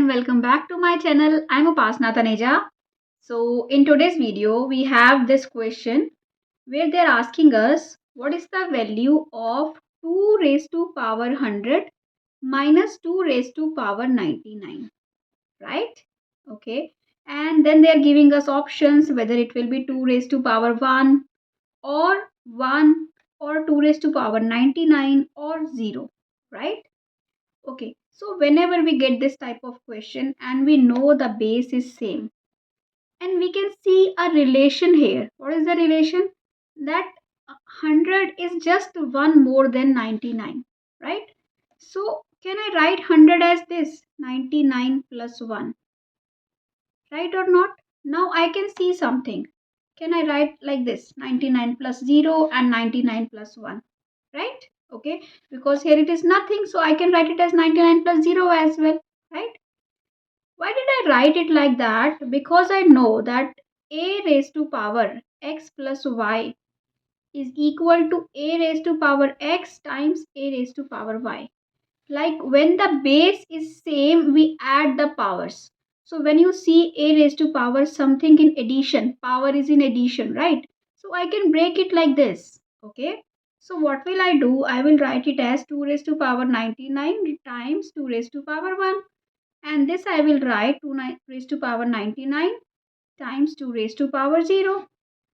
and welcome back to my channel. I'm Upasana Taneja. So in today's video we have this question where they're asking us what is the value of 2 raised to power 100 minus 2 raised to power 99, right? Okay, and then they're giving us options whether it will be 2 raised to power 1 or 1 or 2 raised to power 99 or 0, right? Okay, so whenever we get this type of question and we know the base is same and we can see a relation here. What is the relation? That 100 is just one more than 99, right? So can I write 100 as this 99 plus 1, right or not? Now I can see something. Can I write like this 99 plus 0 and 99 plus 1, right? Okay, because here it is nothing, so I can write it as 99 plus 0 as well, right? Why did I write it like that? Because I know that a raised to power x plus y is equal to a raised to power x times a raised to power y. Like when the base is same, we add the powers. So when you see a raised to power something in addition, power is in addition, right? So I can break it like this, okay? So what will I do? I will write it as 2 raised to power 99 times 2 raised to power 1. And this I will write 2 raised to power 99 times 2 raised to power 0,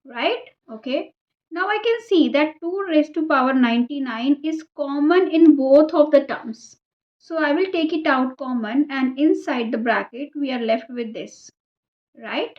right? Okay. Now I can see that 2 raised to power 99 is common in both of the terms. So I will take it out common and inside the bracket we are left with this, right?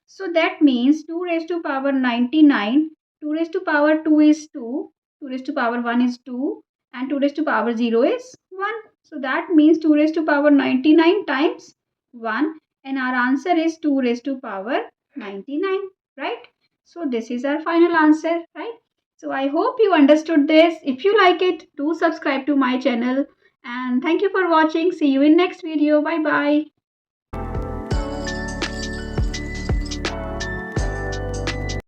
So that means 2 raised to power 99, 2 raised to power 2 is 2, 2 raised to power 1 is 2 and 2 raised to power 0 is 1. So that means 2 raised to power 99 times 1 and our answer is 2 raised to power 99, right? So this is our final answer, right? So I hope you understood this. If you like it, do subscribe to my channel and thank you for watching. See you in next video. Bye bye.